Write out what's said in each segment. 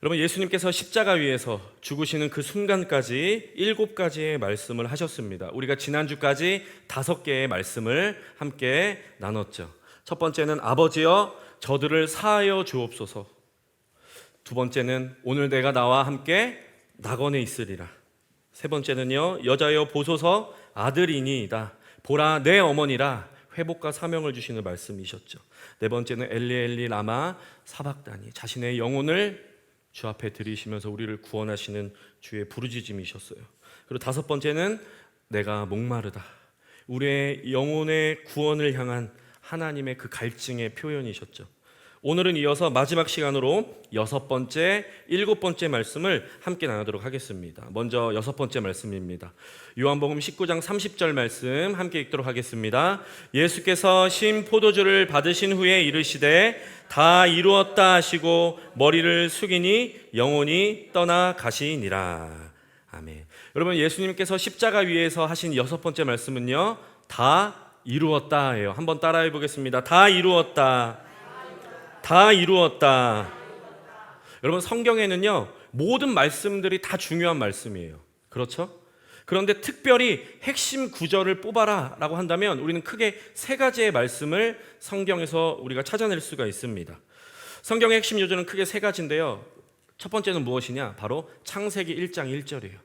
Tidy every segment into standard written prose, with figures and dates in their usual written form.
여러분, 예수님께서 십자가 위에서 죽으시는 그 순간까지 7가지의 말씀을 하셨습니다. 우리가 지난주까지 5개의 말씀을 함께 나눴죠. 첫 번째는 아버지여 저들을 사하여 주옵소서. 두 번째는 오늘 내가 나와 함께 낙원에 있으리라. 세 번째는요, 여자여 보소서 아들이니이다. 보라 내 어머니라. 회복과 사명을 주시는 말씀이셨죠. 네 번째는 엘리 엘리 라마 사박다니. 자신의 영혼을 주 앞에 드리시면서 우리를 구원하시는 주의 부르짖음이셨어요. 그리고 5번째는 내가 목마르다. 우리의 영혼의 구원을 향한 하나님의 그 갈증의 표현이셨죠. 오늘은 이어서 마지막 시간으로 6번째, 7번째 말씀을 함께 나누도록 하겠습니다. 먼저 6번째 말씀입니다. 요한복음 19장 30절 말씀 함께 읽도록 하겠습니다. 예수께서 신 포도주를 받으신 후에 이르시되 다 이루었다 하시고 머리를 숙이니 영혼이 떠나 가시니라. 아멘. 여러분, 예수님께서 십자가 위에서 하신 6번째 말씀은요, 다 이루었다예요. 한번 따라해 보겠습니다. 다 이루었다. 다 이루었다. 여러분, 성경에는요 모든 말씀들이 다 중요한 말씀이에요. 그렇죠? 그런데 특별히 핵심 구절을 뽑아라 라고 한다면 우리는 크게 3가지의 말씀을 성경에서 우리가 찾아낼 수가 있습니다. 성경의 핵심 요절은 크게 3가지인데요. 첫 번째는 무엇이냐? 바로 창세기 1장 1절이에요.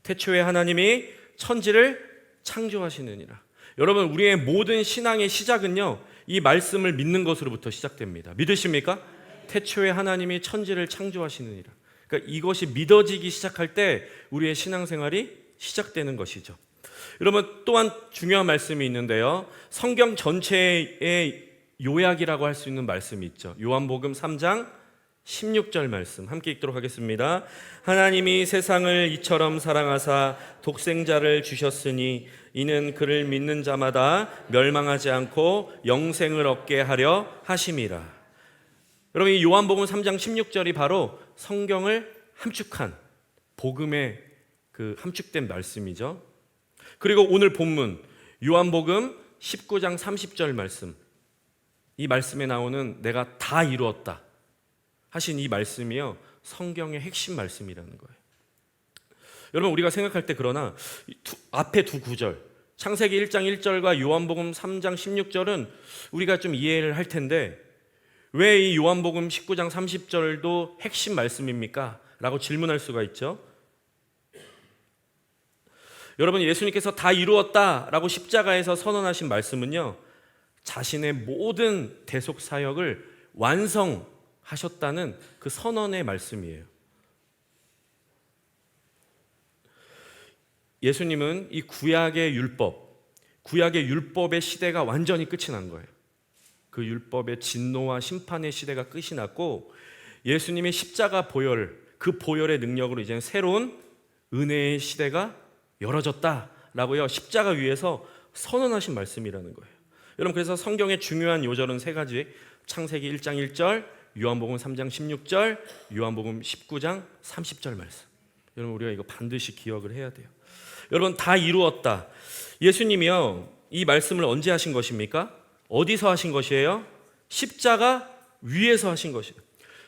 태초에 하나님이 천지를 창조하시느니라. 여러분, 우리의 모든 신앙의 시작은요 이 말씀을 믿는 것으로부터 시작됩니다. 믿으십니까? 태초에 하나님이 천지를 창조하시느니라. 그러니까 이것이 믿어지기 시작할 때 우리의 신앙생활이 시작되는 것이죠. 여러분, 또한 중요한 말씀이 있는데요. 성경 전체의 요약이라고 할 수 있는 말씀이 있죠. 요한복음 3장 16절 말씀 함께 읽도록 하겠습니다. 하나님이 세상을 이처럼 사랑하사 독생자를 주셨으니 이는 그를 믿는 자마다 멸망하지 않고 영생을 얻게 하려 하심이라. 여러분, 이 요한복음 3장 16절이 바로 성경을 함축한 복음의 그 함축된 말씀이죠. 그리고 오늘 본문 요한복음 19장 30절 말씀, 이 말씀에 나오는 내가 다 이루었다 하신 이 말씀이요 성경의 핵심 말씀이라는 거예요. 여러분, 우리가 생각할 때 그러나 앞에 두 구절, 창세기 1장 1절과 요한복음 3장 16절은 우리가 좀 이해를 할 텐데 왜 이 요한복음 19장 30절도 핵심 말씀입니까? 라고 질문할 수가 있죠. 여러분, 예수님께서 다 이루었다 라고 십자가에서 선언하신 말씀은요 자신의 모든 대속 사역을 완성하셨다는 그 선언의 말씀이에요. 예수님은 이 구약의 율법의 시대가 완전히 끝이 난 거예요. 그 율법의 진노와 심판의 시대가 끝이 났고 예수님의 십자가 보혈, 그 보혈의 능력으로 이제 새로운 은혜의 시대가 열어졌다라고요 십자가 위에서 선언하신 말씀이라는 거예요. 여러분, 그래서 성경의 중요한 요절은 3가지, 창세기 1장 1절, 요한복음 3장 16절, 요한복음 19장 30절 말씀. 여러분, 우리가 이거 반드시 기억을 해야 돼요. 여러분, 다 이루었다. 예수님이요 이 말씀을 언제 하신 것입니까? 어디서 하신 것이에요? 십자가 위에서 하신 것이에요.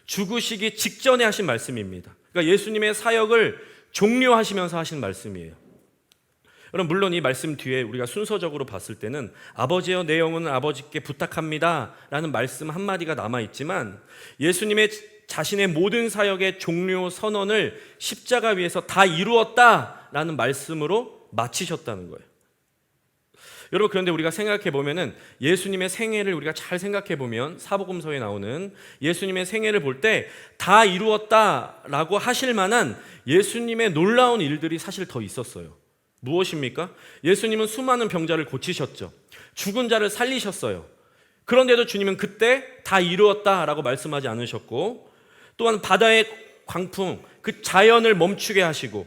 죽으시기 직전에 하신 말씀입니다. 그러니까 예수님의 사역을 종료하시면서 하신 말씀이에요. 여러분, 물론 이 말씀 뒤에 우리가 순서적으로 봤을 때는 아버지여 내 영혼은 아버지께 부탁합니다 라는 말씀 한마디가 남아있지만 예수님의 자신의 모든 사역의 종료 선언을 십자가 위에서 다 이루었다 라는 말씀으로 마치셨다는 거예요. 여러분, 그런데 우리가 생각해 보면은 예수님의 생애를 우리가 잘 생각해 보면 사복음서에 나오는 예수님의 생애를 볼 때 다 이루었다라고 하실 만한 예수님의 놀라운 일들이 사실 더 있었어요. 무엇입니까? 예수님은 수많은 병자를 고치셨죠. 죽은 자를 살리셨어요. 그런데도 주님은 그때 다 이루었다라고 말씀하지 않으셨고, 또한 바다의 광풍, 그 자연을 멈추게 하시고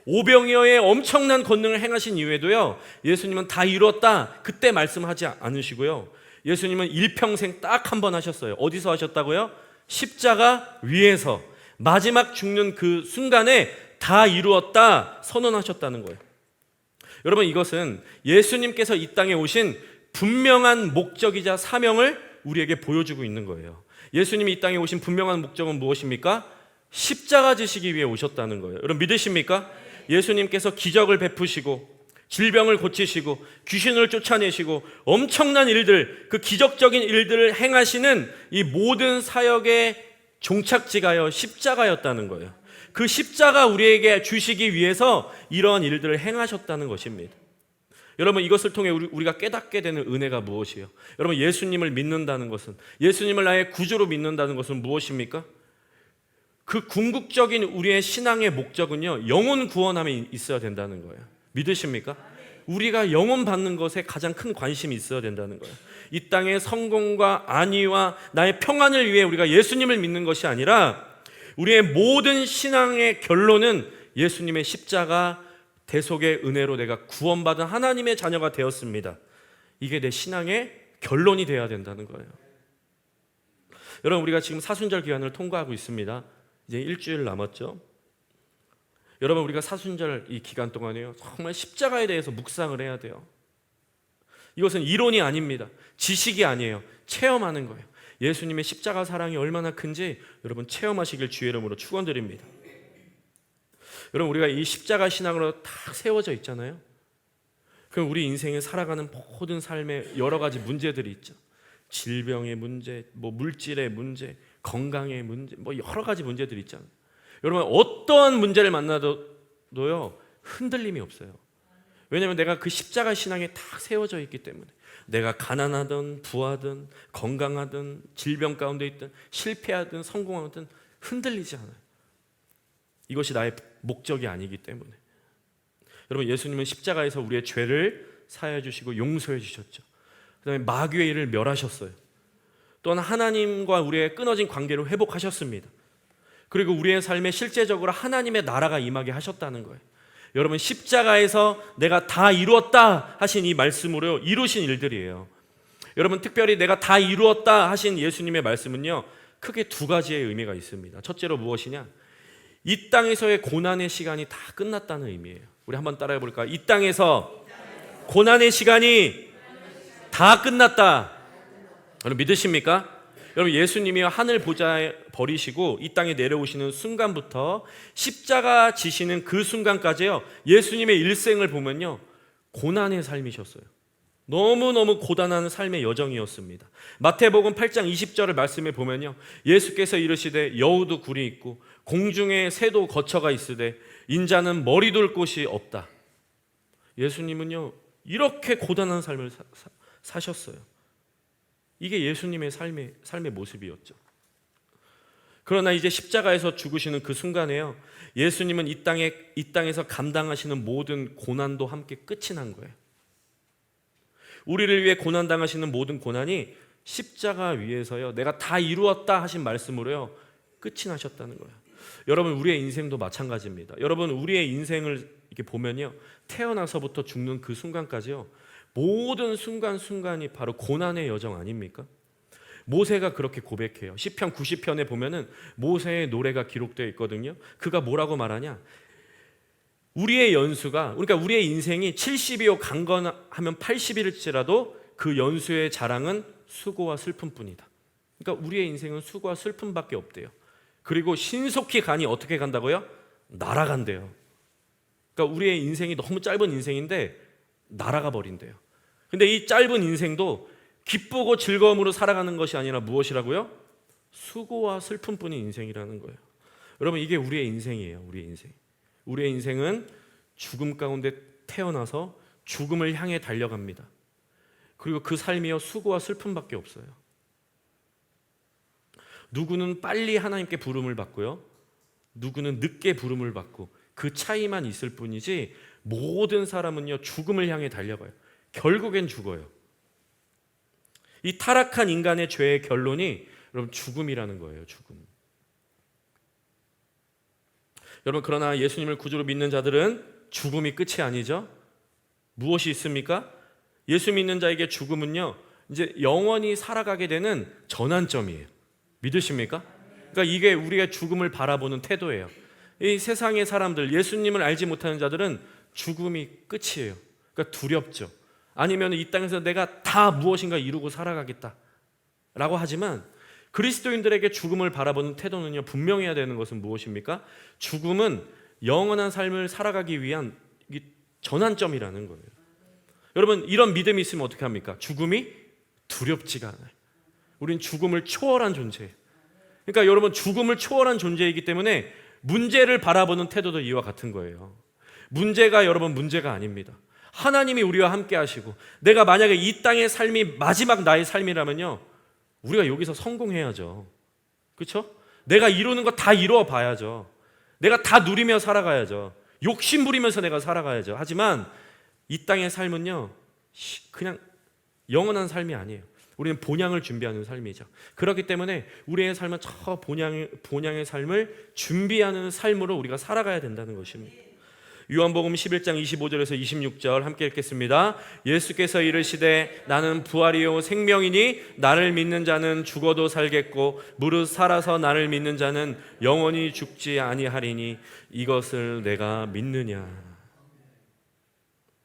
오병이어의 엄청난 권능을 행하신 이후에도요 예수님은 다 이루었다 그때 말씀하지 않으시고요, 예수님은 일평생 딱 한 번 하셨어요. 어디서 하셨다고요? 십자가 위에서 마지막 죽는 그 순간에 다 이루었다 선언하셨다는 거예요. 여러분, 이것은 예수님께서 이 땅에 오신 분명한 목적이자 사명을 우리에게 보여주고 있는 거예요. 예수님이 이 땅에 오신 분명한 목적은 무엇입니까? 십자가 지시기 위해 오셨다는 거예요. 여러분 믿으십니까? 예수님께서 기적을 베푸시고 질병을 고치시고 귀신을 쫓아내시고 엄청난 일들, 그 기적적인 일들을 행하시는 이 모든 사역의 종착지가요, 십자가였다는 거예요. 그 십자가 우리에게 주시기 위해서 이러한 일들을 행하셨다는 것입니다. 여러분 이것을 통해 우리가 깨닫게 되는 은혜가 무엇이에요? 여러분 예수님을 믿는다는 것은, 예수님을 나의 구주로 믿는다는 것은 무엇입니까? 그 궁극적인 우리의 신앙의 목적은요, 영혼 구원함에 있어야 된다는 거예요. 믿으십니까? 우리가 영혼 받는 것에 가장 큰 관심이 있어야 된다는 거예요. 이 땅의 성공과 안위와 나의 평안을 위해 우리가 예수님을 믿는 것이 아니라 우리의 모든 신앙의 결론은 예수님의 십자가 대속의 은혜로 내가 구원받은 하나님의 자녀가 되었습니다. 이게 내 신앙의 결론이 되어야 된다는 거예요. 여러분 우리가 지금 사순절 기간을 통과하고 있습니다. 이제 일주일 남았죠. 여러분 우리가 사순절 이 기간 동안에요, 정말 십자가에 대해서 묵상을 해야 돼요. 이것은 이론이 아닙니다. 지식이 아니에요. 체험하는 거예요. 예수님의 십자가 사랑이 얼마나 큰지 여러분 체험하시길 주의 이름으로 축원드립니다. 여러분 우리가 이 십자가 신앙으로 딱 세워져 있잖아요. 그럼 우리 인생에 살아가는 모든 삶에 여러 가지 문제들이 있죠. 질병의 문제, 뭐 물질의 문제, 건강의 문제, 뭐 여러 가지 문제들이 있잖아요. 여러분 어떠한 문제를 만나도요 흔들림이 없어요. 왜냐하면 내가 그 십자가 신앙에 딱 세워져 있기 때문에. 내가 가난하든 부하든 건강하든 질병 가운데 있든 실패하든 성공하든 흔들리지 않아요. 이것이 나의 목적이 아니기 때문에. 여러분 예수님은 십자가에서 우리의 죄를 사하여 주시고 용서해 주셨죠. 그 다음에 마귀의 일을 멸하셨어요. 또한 하나님과 우리의 끊어진 관계를 회복하셨습니다. 그리고 우리의 삶에 실제적으로 하나님의 나라가 임하게 하셨다는 거예요. 여러분 십자가에서 내가 다 이루었다 하신 이 말씀으로 이루신 일들이에요. 여러분 특별히 내가 다 이루었다 하신 예수님의 말씀은요 크게 두 가지의 의미가 있습니다. 첫째로 무엇이냐, 이 땅에서의 고난의 시간이 다 끝났다는 의미예요. 우리 한번 따라해 볼까요? 이 땅에서 고난의 시간이 다 끝났다. 여러분 믿으십니까? 여러분 예수님이 하늘 보좌에 버리시고 이 땅에 내려오시는 순간부터 십자가 지시는 그 순간까지요, 예수님의 일생을 보면요 고난의 삶이셨어요. 너무너무 고단한 삶의 여정이었습니다. 마태복음 8장 20절을 말씀해 보면요, 예수께서 이르시되 여우도 굴이 있고 공중에 새도 거처가 있으되 인자는 머리 둘 곳이 없다. 예수님은요 이렇게 고단한 삶을 사셨어요. 이게 예수님의 삶의 모습이었죠. 그러나 이제 십자가에서 죽으시는 그 순간에요, 예수님은 이 땅에서 감당하시는 모든 고난도 함께 끝이 난 거예요. 우리를 위해 고난 당하시는 모든 고난이 십자가 위에서요 내가 다 이루었다 하신 말씀으로요 끝이 나셨다는 거예요. 여러분 우리의 인생도 마찬가지입니다. 여러분 우리의 인생을 이렇게 보면요, 태어나서부터 죽는 그 순간까지요 모든 순간순간이 바로 고난의 여정 아닙니까? 모세가 그렇게 고백해요. 시편 90편에 보면은 모세의 노래가 기록되어 있거든요. 그가 뭐라고 말하냐, 우리의 연수가, 그러니까 우리의 인생이 70이요 강건하면 80일일지라도 그 연수의 자랑은 수고와 슬픔뿐이다. 그러니까 우리의 인생은 수고와 슬픔밖에 없대요. 그리고 신속히 가니 어떻게 간다고요? 날아간대요. 그러니까 우리의 인생이 너무 짧은 인생인데 날아가 버린대요. 근데 이 짧은 인생도 기쁘고 즐거움으로 살아가는 것이 아니라 무엇이라고요? 수고와 슬픔뿐인 인생이라는 거예요. 여러분 이게 우리의 인생이에요. 우리의 인생. 우리의 인생은 죽음 가운데 태어나서 죽음을 향해 달려갑니다. 그리고 그 삶이요 수고와 슬픔밖에 없어요. 누구는 빨리 하나님께 부름을 받고요, 누구는 늦게 부름을 받고 그 차이만 있을 뿐이지 모든 사람은요 죽음을 향해 달려가요. 결국엔 죽어요. 이 타락한 인간의 죄의 결론이 여러분 죽음이라는 거예요. 죽음. 여러분 그러나 예수님을 구주로 믿는 자들은 죽음이 끝이 아니죠. 무엇이 있습니까? 예수 믿는 자에게 죽음은요 이제 영원히 살아가게 되는 전환점이에요. 믿으십니까? 그러니까 이게 우리가 죽음을 바라보는 태도예요. 이 세상의 사람들, 예수님을 알지 못하는 자들은 죽음이 끝이에요. 그러니까 두렵죠. 아니면 이 땅에서 내가 다 무엇인가 이루고 살아가겠다 라고 하지만 그리스도인들에게 죽음을 바라보는 태도는요, 분명해야 되는 것은 무엇입니까? 죽음은 영원한 삶을 살아가기 위한 전환점이라는 거예요. 여러분, 이런 믿음이 있으면 어떻게 합니까? 죽음이 두렵지가 않아요. 우린 죽음을 초월한 존재예요. 그러니까 여러분, 죽음을 초월한 존재이기 때문에 문제를 바라보는 태도도 이와 같은 거예요. 문제가 여러분 문제가 아닙니다. 하나님이 우리와 함께 하시고, 내가 만약에 이 땅의 삶이 마지막 나의 삶이라면요, 우리가 여기서 성공해야죠. 그렇죠? 내가 이루는 거 다 이루어 봐야죠. 내가 다 누리며 살아가야죠. 욕심 부리면서 내가 살아가야죠. 하지만 이 땅의 삶은요, 그냥 영원한 삶이 아니에요. 우리는 본향을 준비하는 삶이죠. 그렇기 때문에 우리의 삶은 저 본향의 삶을 준비하는 삶으로 우리가 살아가야 된다는 것입니다. 요한복음 11장 25절에서 26절 함께 읽겠습니다. 예수께서 이르시되 나는 부활이요 생명이니 나를 믿는 자는 죽어도 살겠고 무릇 살아서 나를 믿는 자는 영원히 죽지 아니하리니 이것을 내가 믿느냐.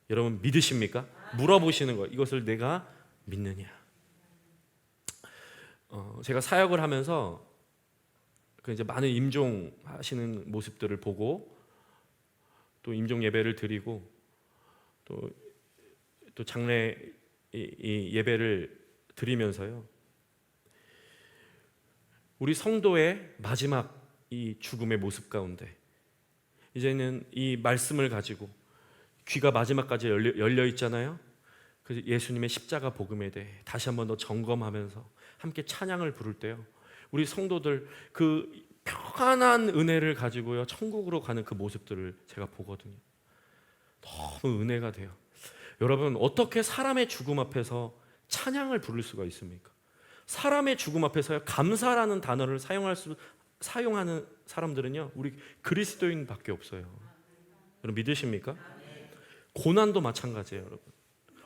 여러분 믿으십니까? 물어보시는 거예요. 이것을 내가 믿느냐. 제가 사역을 하면서 이제 많은 임종하시는 모습들을 보고 또 임종 예배를 드리고 또 장례 이 예배를 드리면서요, 우리 성도의 마지막 이 죽음의 모습 가운데 이제는 이 말씀을 가지고 귀가 마지막까지 열려 있잖아요. 그래서 예수님의 십자가 복음에 대해 다시 한번 더 점검하면서 함께 찬양을 부를 때요, 우리 성도들 그 평안한 은혜를 가지고요 천국으로 가는 그 모습들을 제가 보거든요. 너무 은혜가 돼요. 여러분, 어떻게 사람의 죽음 앞에서 찬양을 부를 수가 있습니까? 사람의 죽음 앞에서요 감사라는 단어를 사용하는 사람들은요 우리 그리스도인밖에 없어요. 여러분 믿으십니까? 고난도 마찬가지예요. 여러분,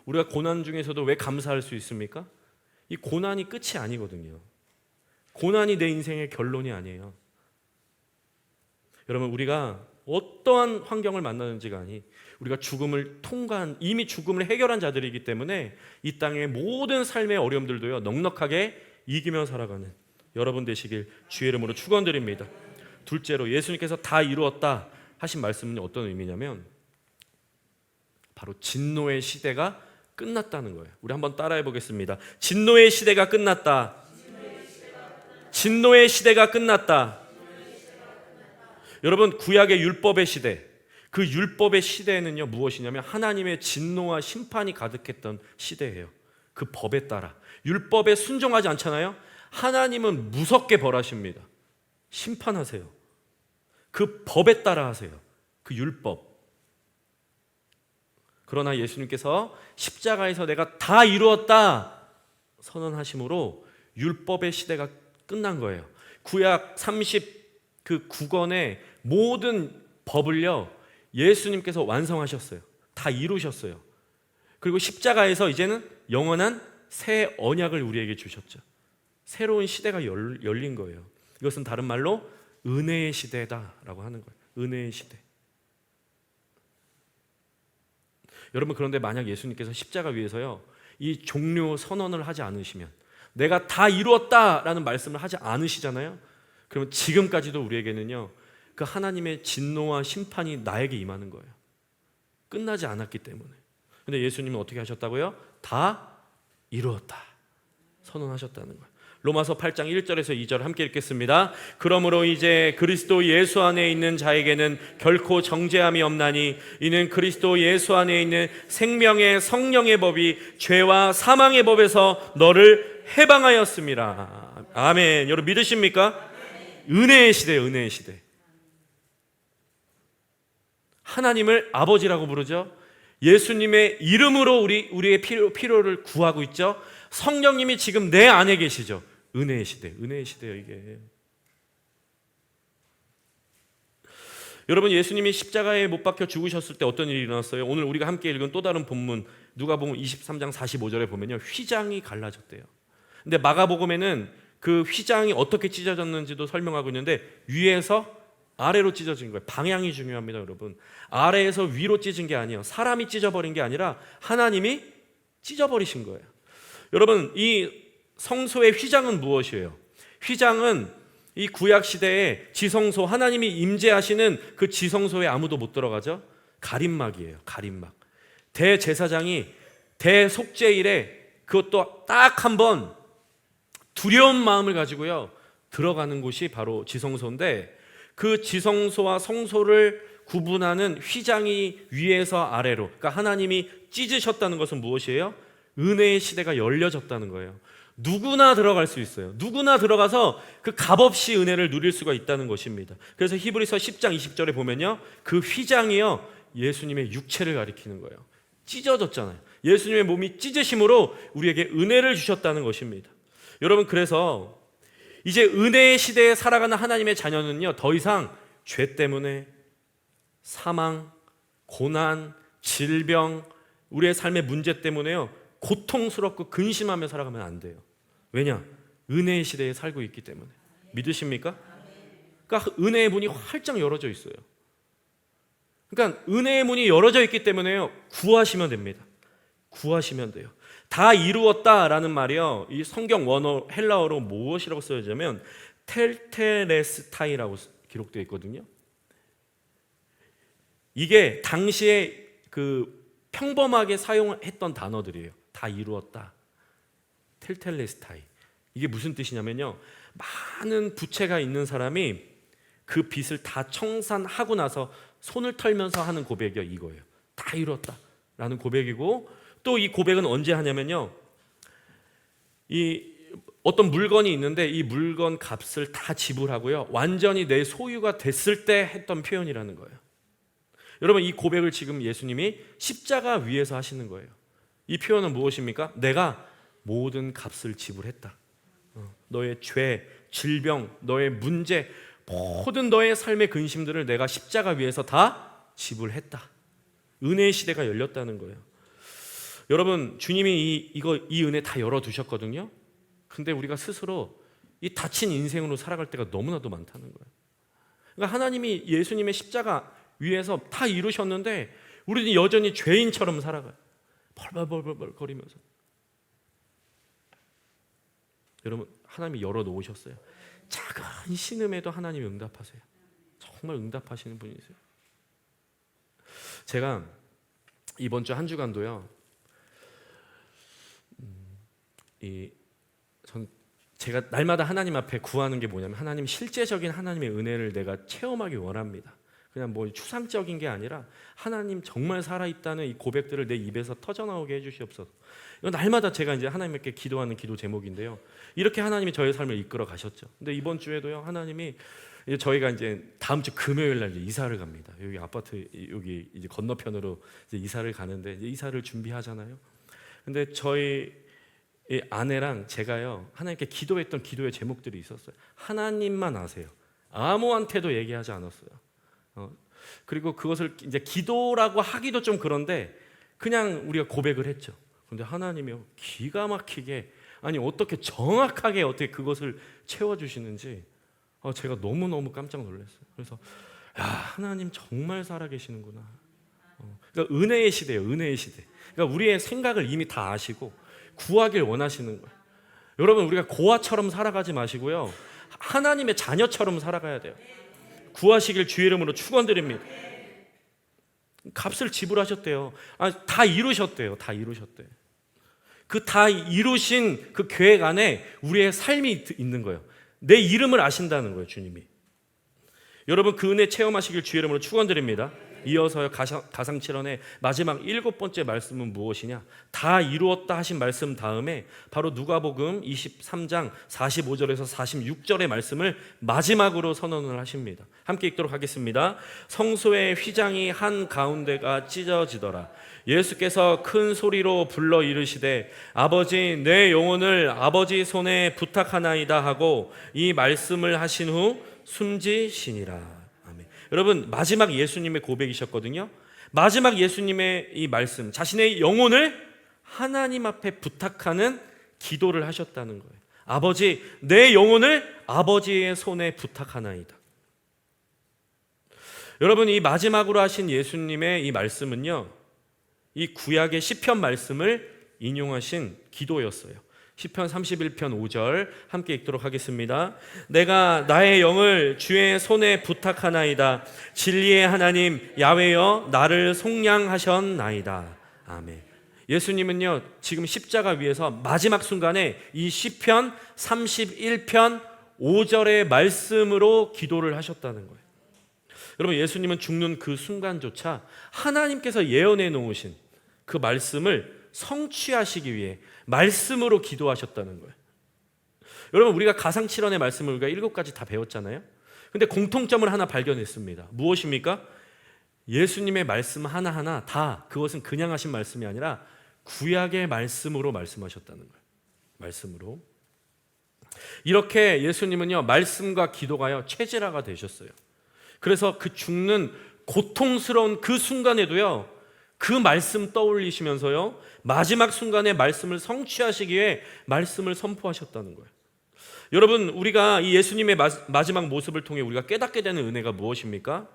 우리가 고난 중에서도 왜 감사할 수 있습니까? 이 고난이 끝이 아니거든요. 고난이 내 인생의 결론이 아니에요. 여러분, 우리가 어떠한 환경을 만나는지가 아니, 우리가 죽음을 통과한, 이미 죽음을 해결한 자들이기 때문에 이 땅의 모든 삶의 어려움들도요 넉넉하게 이기며 살아가는 여러분 되시길 주의 이름으로 축원드립니다. 둘째로, 예수님께서 다 이루었다 하신 말씀은 어떤 의미냐면 바로 진노의 시대가 끝났다는 거예요. 우리 한번 따라해 보겠습니다. 진노의 시대가 끝났다. 진노의 시대가 끝났다. 여러분, 구약의 율법의 시대, 그 율법의 시대에는요 무엇이냐면 하나님의 진노와 심판이 가득했던 시대예요. 그 법에 따라 율법에 순종하지 않잖아요. 하나님은 무섭게 벌하십니다. 심판하세요. 그 법에 따라 하세요. 그 율법. 그러나 예수님께서 십자가에서 내가 다 이루었다 선언하심으로 율법의 시대가 끝난 거예요. 구약 39권의 모든 법을요 예수님께서 완성하셨어요. 다 이루셨어요. 그리고 십자가에서 이제는 영원한 새 언약을 우리에게 주셨죠. 새로운 시대가 열린 거예요. 이것은 다른 말로 은혜의 시대다라고 하는 거예요. 은혜의 시대. 여러분, 그런데 만약 예수님께서 십자가 위에서요 이 종료 선언을 하지 않으시면, 내가 다 이루었다라는 말씀을 하지 않으시잖아요. 그러면 지금까지도 우리에게는요 그 하나님의 진노와 심판이 나에게 임하는 거예요. 끝나지 않았기 때문에. 근데 예수님은 어떻게 하셨다고요? 다 이루었다 선언하셨다는 거예요. 로마서 8장 1절에서 2절 함께 읽겠습니다. 그러므로 이제 그리스도 예수 안에 있는 자에게는 결코 정죄함이 없나니 이는 그리스도 예수 안에 있는 생명의 성령의 법이 죄와 사망의 법에서 너를 해방하였습니다. 아멘. 여러분 믿으십니까? 은혜의 시대예요. 은혜의 시대. 하나님을 아버지라고 부르죠. 예수님의 이름으로 우리의 필요를 구하고 있죠. 성령님이 지금 내 안에 계시죠. 은혜의 시대, 은혜의 시대예요 이게. 여러분, 예수님이 십자가에 못 박혀 죽으셨을 때 어떤 일이 일어났어요? 오늘 우리가 함께 읽은 또 다른 본문 누가복음 23장 45절에 보면요 휘장이 갈라졌대요. 근데 마가복음에는 그 휘장이 어떻게 찢어졌는지도 설명하고 있는데 위에서 아래로 찢어진 거예요. 방향이 중요합니다. 여러분, 아래에서 위로 찢은 게 아니에요. 사람이 찢어버린 게 아니라 하나님이 찢어버리신 거예요. 여러분, 이 성소의 휘장은 무엇이에요? 휘장은 이 구약 시대에 지성소, 하나님이 임재하시는 그 지성소에 아무도 못 들어가죠. 가림막이에요. 가림막. 대제사장이 대속죄일에 그것도 딱 한 번 두려운 마음을 가지고요 들어가는 곳이 바로 지성소인데, 그 지성소와 성소를 구분하는 휘장이 위에서 아래로, 그러니까 하나님이 찢으셨다는 것은 무엇이에요? 은혜의 시대가 열려졌다는 거예요. 누구나 들어갈 수 있어요. 누구나 들어가서 그 값없이 은혜를 누릴 수가 있다는 것입니다. 그래서 히브리서 10장 20절에 보면요, 그 휘장이요 예수님의 육체를 가리키는 거예요. 찢어졌잖아요. 예수님의 몸이 찢으심으로 우리에게 은혜를 주셨다는 것입니다. 여러분, 그래서 이제 은혜의 시대에 살아가는 하나님의 자녀는요 더 이상 죄 때문에 사망, 고난, 질병, 우리의 삶의 문제 때문에요 고통스럽고 근심하며 살아가면 안 돼요. 왜냐? 은혜의 시대에 살고 있기 때문에. 믿으십니까? 그러니까 은혜의 문이 활짝 열어져 있어요. 그러니까 은혜의 문이 열어져 있기 때문에요 구하시면 됩니다. 구하시면 돼요. 다 이루었다라는 말이요 이 성경 원어 헬라어로 무엇이라고 써야냐면 텔테레스타이라고 기록되어 있거든요. 이게 당시에 그 평범하게 사용했던 단어들이에요. 다 이루었다. 텔텔레스타이. 이게 무슨 뜻이냐면요, 많은 부채가 있는 사람이 그 빚을 다 청산하고 나서 손을 털면서 하는 고백이 이거예요. 다 이루었다 라는 고백이고, 또 이 고백은 언제 하냐면요, 이 어떤 물건이 있는데 이 물건 값을 다 지불하고요 완전히 내 소유가 됐을 때 했던 표현이라는 거예요. 여러분, 이 고백을 지금 예수님이 십자가 위에서 하시는 거예요. 이 표현은 무엇입니까? 내가 모든 값을 지불했다. 너의 죄, 질병, 너의 문제, 모든 너의 삶의 근심들을 내가 십자가 위에서 다 지불했다. 은혜의 시대가 열렸다는 거예요. 여러분, 주님이 이 은혜 다 열어두셨거든요. 근데 우리가 스스로 이 닫힌 인생으로 살아갈 때가 너무나도 많다는 거예요. 그러니까 하나님이 예수님의 십자가 위에서 다 이루셨는데 우리는 여전히 죄인처럼 살아가요. 벌벌벌벌 거리면서. 여러분, 하나님이 열어놓으셨어요. 작은 신음에도 하나님이 응답하세요. 정말 응답하시는 분이세요. 제가 이번 주 한 주간도요 제가 날마다 하나님 앞에 구하는 게 뭐냐면, 하나님 실제적인 하나님의 은혜를 내가 체험하기 원합니다. 그냥 뭐 추상적인 게 아니라 하나님 정말 살아있다는 이 고백들을 내 입에서 터져나오게 해주시옵소서. 이건 날마다 제가 이제 하나님께 기도하는 기도 제목인데요, 이렇게 하나님이 저의 삶을 이끌어 가셨죠. 근데 이번 주에도요 하나님이 이제 저희가 이제 다음 주 금요일 날 이제 이사를 갑니다. 여기 아파트 여기 이제 건너편으로 이제 이사를 가는데 이제 이사를 준비하잖아요. 근데 저희 아내랑 제가요 하나님께 기도했던 기도의 제목들이 있었어요. 하나님만 아세요. 아무한테도 얘기하지 않았어요. 그리고 그것을 이제 기도라고 하기도 좀 그런데 그냥 우리가 고백을 했죠. 그런데 하나님이요 기가 막히게, 아니 어떻게 정확하게 어떻게 그것을 채워주시는지 제가 너무너무 깜짝 놀랐어요. 그래서 야, 하나님 정말 살아계시는구나. 그러니까 은혜의 시대예요. 은혜의 시대. 그러니까 우리의 생각을 이미 다 아시고 구하길 원하시는 거예요. 여러분, 우리가 고아처럼 살아가지 마시고요 하나님의 자녀처럼 살아가야 돼요. 구하시길 주의 이름으로 축원드립니다. 값을 지불하셨대요. 다 이루셨대요. 다 이루셨대. 그 다 이루신 그 계획 안에 우리의 삶이 있는 거예요. 내 이름을 아신다는 거예요, 주님이. 여러분, 그 은혜 체험하시길 주의 이름으로 축원드립니다. 이어서 가상칠언의 마지막 7번째 말씀은 무엇이냐? 다 이루었다 하신 말씀 다음에 바로 누가복음 23장 45절에서 46절의 말씀을 마지막으로 선언을 하십니다. 함께 읽도록 하겠습니다. 성소의 휘장이 한 가운데가 찢어지더라. 예수께서 큰 소리로 불러 이르시되 아버지, 내 영혼을 아버지 손에 부탁하나이다 하고 이 말씀을 하신 후 숨지시니라. 여러분, 마지막 예수님의 고백이셨거든요. 마지막 예수님의 이 말씀, 자신의 영혼을 하나님 앞에 부탁하는 기도를 하셨다는 거예요. 아버지, 내 영혼을 아버지의 손에 부탁하나이다. 여러분, 이 마지막으로 하신 예수님의 이 말씀은요 이 구약의 시편 말씀을 인용하신 기도였어요. 시편 31편 5절 함께 읽도록 하겠습니다. 내가 나의 영을 주의 손에 부탁하나이다. 진리의 하나님 야훼여 나를 속량하셨나이다. 아멘. 예수님은요 지금 십자가 위에서 마지막 순간에 이 시편 31편 5절의 말씀으로 기도를 하셨다는 거예요. 여러분, 예수님은 죽는 그 순간조차 하나님께서 예언해 놓으신 그 말씀을 성취하시기 위해 말씀으로 기도하셨다는 거예요. 여러분, 우리가 가상칠언의 말씀을 우리가 7가지 다 배웠잖아요. 근데 공통점을 하나 발견했습니다. 무엇입니까? 예수님의 말씀 하나하나 다 그것은 그냥 하신 말씀이 아니라 구약의 말씀으로 말씀하셨다는 거예요. 말씀으로. 이렇게 예수님은요 말씀과 기도가요 체질화가 되셨어요. 그래서 그 죽는 고통스러운 그 순간에도요 그 말씀 떠올리시면서요 마지막 순간에 말씀을 성취하시기 위해 말씀을 선포하셨다는 거예요. 여러분, 우리가 이 예수님의 마지막 모습을 통해 우리가 깨닫게 되는 은혜가 무엇입니까?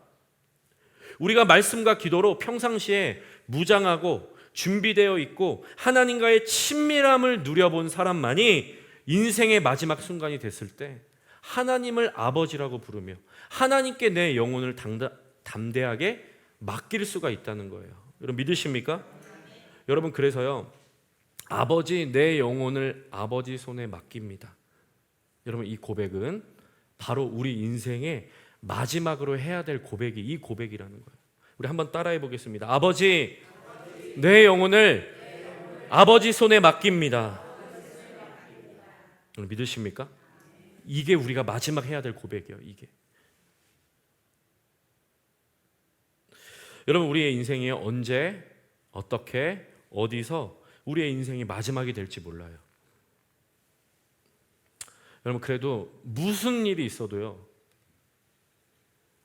우리가 말씀과 기도로 평상시에 무장하고 준비되어 있고 하나님과의 친밀함을 누려본 사람만이 인생의 마지막 순간이 됐을 때 하나님을 아버지라고 부르며 하나님께 내 영혼을 담대하게 맡길 수가 있다는 거예요. 여러분, 믿으십니까? 여러분, 그래서요 아버지, 내 영혼을 아버지 손에 맡깁니다. 여러분, 이 고백은 바로 우리 인생의 마지막으로 해야 될 고백이 이 고백이라는 거예요. 우리 한번 따라해 보겠습니다. 아버지, 내 영혼을 아버지 손에 맡깁니다. 여러분, 믿으십니까? 이게 우리가 마지막 해야 될 고백이에요. 이게. 여러분, 우리의 인생이 언제, 어떻게, 어디서 우리의 인생이 마지막이 될지 몰라요. 여러분, 그래도 무슨 일이 있어도요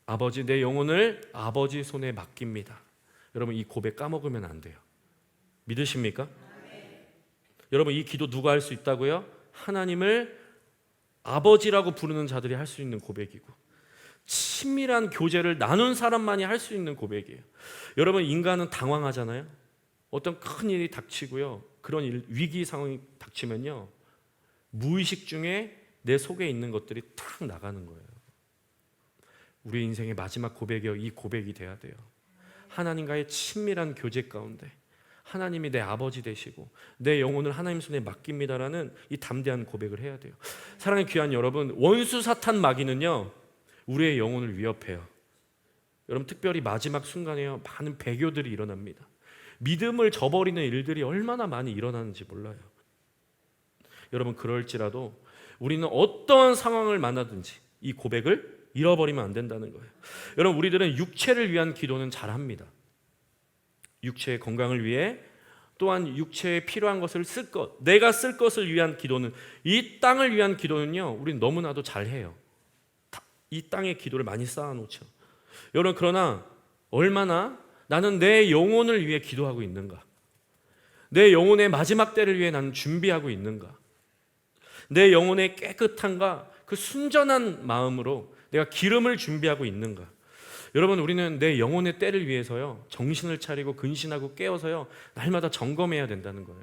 아버지, 내 영혼을 아버지 손에 맡깁니다. 여러분, 이 고백 까먹으면 안 돼요. 믿으십니까? 여러분, 이 기도 누가 할 수 있다고요? 하나님을 아버지라고 부르는 자들이 할 수 있는 고백이고 친밀한 교제를 나눈 사람만이 할 수 있는 고백이에요. 여러분, 인간은 당황하잖아요. 어떤 큰 일이 닥치고요 그런 위기 상황이 닥치면요 무의식 중에 내 속에 있는 것들이 탁 나가는 거예요. 우리 인생의 마지막 고백이요 이 고백이 돼야 돼요. 하나님과의 친밀한 교제 가운데 하나님이 내 아버지 되시고 내 영혼을 하나님 손에 맡깁니다라는 이 담대한 고백을 해야 돼요. 사랑의 귀한 여러분, 원수 사탄 마귀는요 우리의 영혼을 위협해요. 여러분, 특별히 마지막 순간에요 많은 배교들이 일어납니다. 믿음을 저버리는 일들이 얼마나 많이 일어나는지 몰라요. 여러분, 그럴지라도 우리는 어떠한 상황을 만나든지 이 고백을 잃어버리면 안 된다는 거예요. 여러분, 우리들은 육체를 위한 기도는 잘합니다. 육체의 건강을 위해, 또한 육체에 필요한 것을 쓸 것, 내가 쓸 것을 위한 기도는, 이 땅을 위한 기도는요 우린 너무나도 잘해요. 이 땅의 기도를 많이 쌓아놓죠. 여러분, 그러나 얼마나 나는 내 영혼을 위해 기도하고 있는가? 내 영혼의 마지막 때를 위해 나는 준비하고 있는가? 내 영혼의 깨끗함과 그 순전한 마음으로 내가 기름을 준비하고 있는가? 여러분, 우리는 내 영혼의 때를 위해서요 정신을 차리고 근신하고 깨어서요 날마다 점검해야 된다는 거예요.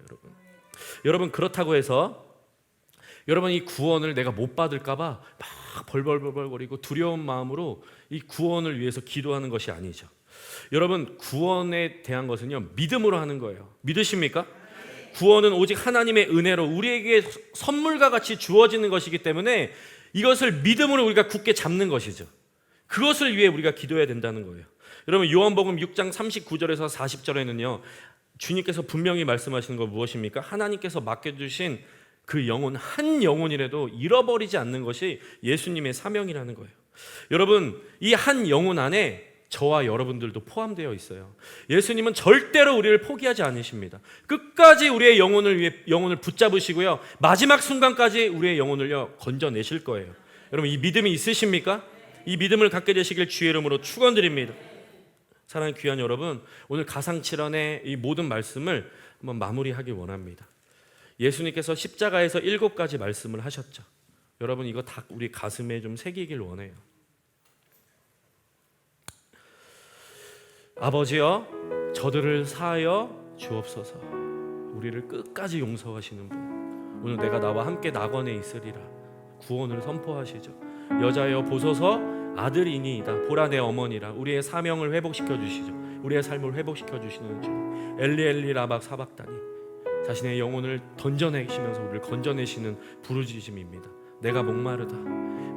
여러분, 그렇다고 해서 여러분 이 구원을 내가 못 받을까 봐 막 벌벌벌거리고 두려운 마음으로 이 구원을 위해서 기도하는 것이 아니죠. 여러분, 구원에 대한 것은요 믿음으로 하는 거예요. 믿으십니까? 구원은 오직 하나님의 은혜로 우리에게 선물과 같이 주어지는 것이기 때문에 이것을 믿음으로 우리가 굳게 잡는 것이죠. 그것을 위해 우리가 기도해야 된다는 거예요. 여러분, 요한복음 6장 39절에서 40절에는요 주님께서 분명히 말씀하시는 거 무엇입니까? 하나님께서 맡겨주신 그 영혼, 한 영혼이라도 잃어버리지 않는 것이 예수님의 사명이라는 거예요. 여러분, 이 한 영혼 안에 저와 여러분들도 포함되어 있어요. 예수님은 절대로 우리를 포기하지 않으십니다. 끝까지 우리의 영혼을 위해 영혼을 붙잡으시고요 마지막 순간까지 우리의 영혼을요 건져내실 거예요. 여러분, 이 믿음이 있으십니까? 이 믿음을 갖게 되시길 주의 이름으로 축원드립니다. 사랑하는 귀한 여러분, 오늘 가상칠언의 이 모든 말씀을 한번 마무리하길 원합니다. 예수님께서 십자가에서 7가지 말씀을 하셨죠. 여러분, 이거 다 우리 가슴에 좀 새기길 원해요. 아버지여, 저들을 사하여 주옵소서. 우리를 끝까지 용서하시는 분, 오늘 내가 나와 함께 낙원에 있으리라 구원을 선포하시죠. 여자여 보소서 아들이니이다. 보라 내 어머니라. 우리의 사명을 회복시켜 주시죠. 우리의 삶을 회복시켜 주시는 주. 엘리 엘리 라박 사박다니. 자신의 영혼을 던져내시면서 우리를 건져내시는 부르짖음입니다. 내가 목마르다.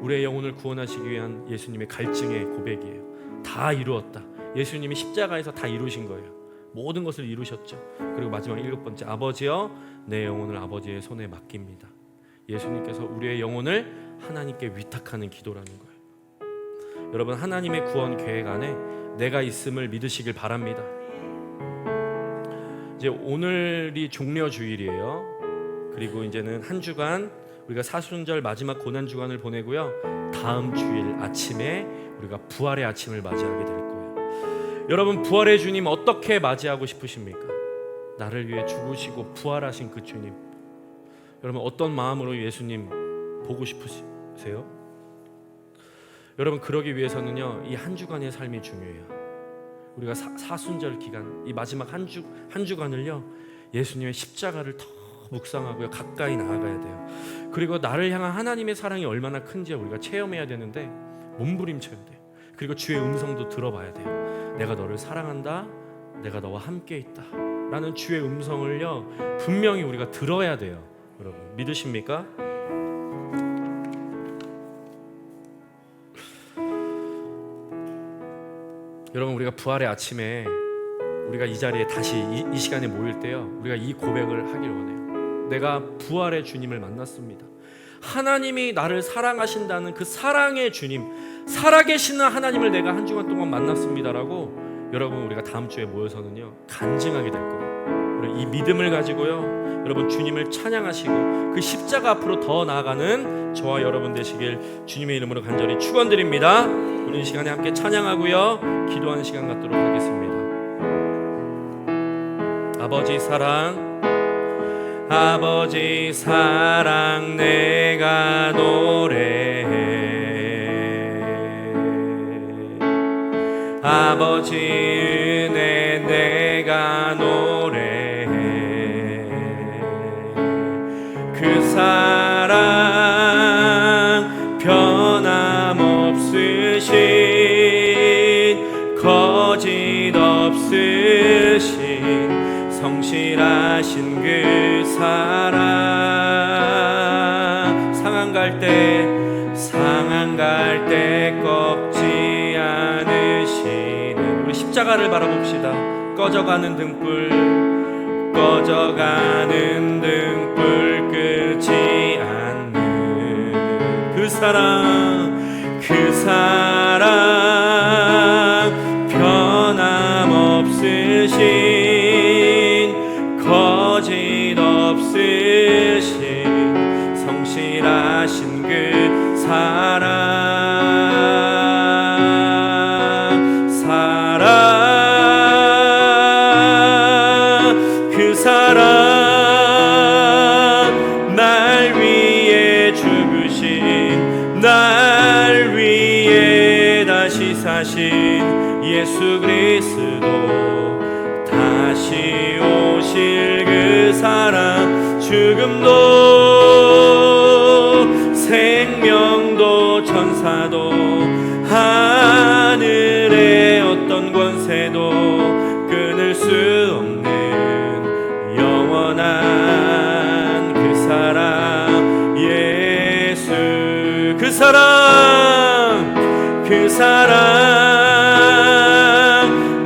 우리의 영혼을 구원하시기 위한 예수님의 갈증의 고백이에요. 다 이루었다. 예수님이 십자가에서 다 이루신 거예요. 모든 것을 이루셨죠. 그리고 마지막 7번째, 아버지여 내 영혼을 아버지의 손에 맡깁니다. 예수님께서 우리의 영혼을 하나님께 위탁하는 기도라는 거예요. 여러분, 하나님의 구원 계획 안에 내가 있음을 믿으시길 바랍니다. 이제 오늘이 종려주일이에요. 그리고 이제는 한 주간 우리가 사순절 마지막 고난 주간을 보내고요. 다음 주일 아침에 우리가 부활의 아침을 맞이하게 될 거예요. 여러분, 부활의 주님 어떻게 맞이하고 싶으십니까? 나를 위해 죽으시고 부활하신 그 주님, 여러분 어떤 마음으로 예수님 보고 싶으세요? 여러분, 그러기 위해서는요, 이 한 주간의 삶이 중요해요. 우리가 사순절 기간, 이 마지막 한 주간을요, 예수님의 십자가를 더 묵상하고요, 가까이 나아가야 돼요. 그리고 나를 향한 하나님의 사랑이 얼마나 큰지 우리가 체험해야 되는데 몸부림쳐야 돼요. 그리고 주의 음성도 들어봐야 돼요. 내가 너를 사랑한다, 내가 너와 함께 있다 라는 주의 음성을요, 분명히 우리가 들어야 돼요. 여러분, 믿으십니까? 여러분, 우리가 부활의 아침에 우리가 이 자리에 다시 이 시간에 모일 때요, 우리가 이 고백을 하길 원해요. 내가 부활의 주님을 만났습니다. 하나님이 나를 사랑하신다는 그 사랑의 주님, 살아계시는 하나님을 내가 한 주간 동안 만났습니다라고 여러분, 우리가 다음 주에 모여서는요, 간증하게 될 거예요. 이 믿음을 가지고요, 여러분 주님을 찬양하시고 그 십자가 앞으로 더 나아가는 저와 여러분 되시길 주님의 이름으로 간절히 축원드립니다. 우리 이 시간에 함께 찬양하고요, 기도하는 시간 갖도록 하겠습니다. 아버지 사랑, 아버지 사랑 내가 노래해. 아버지 은혜 내가 노래해. 그 사랑 변함없으신 거짓 없으신 성실하신 그 사랑, 상한 갈 때 꺾지 않으시는 우리 십자가를 바라봅시다. 꺼져가는 등불 끄지 않는 그 사랑 변함없으신 거짓 없으신 성실하신 그 사랑 그 사랑 날 위해 죽으신 날 위해 다시 사신 예수 그리스도 다시 오실 그 사랑 죽음도 생명도 천사도 하늘의 어떤 권세도 끊을 수 없는 영원한 그 사랑 예수 그 사랑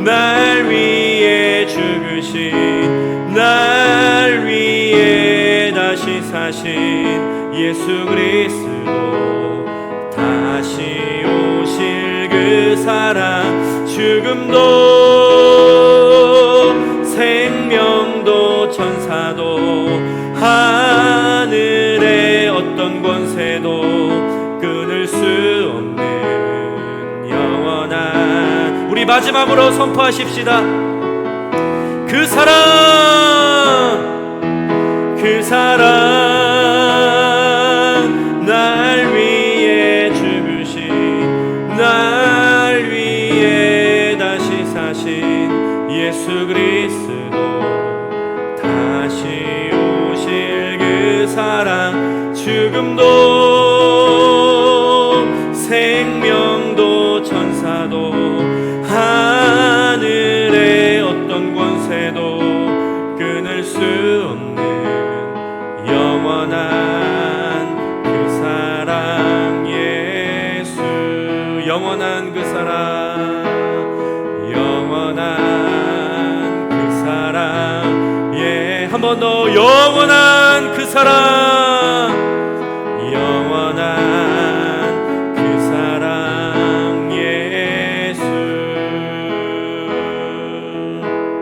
날 위해 죽으신 날 위해 다시 사신 예수 그리스도 다시 오실 그 사랑 죽음도 생명도 천사도 하늘의 어떤 권세도 끊을 수 없는 영원한 우리 마지막으로 선포하십시다. 그 사랑 날 위해 죽으신 날 위해 다시 사신 예수 그리스도 다시 오실 그 사랑, 죽음도 생명도 천사도 하늘의 어떤 권세도 끊을 수 없는 영원한 그 사랑, 예수. 영원한 그 사랑, 영원한 그 사랑, 예, 한 번 더 영원한 그 사랑,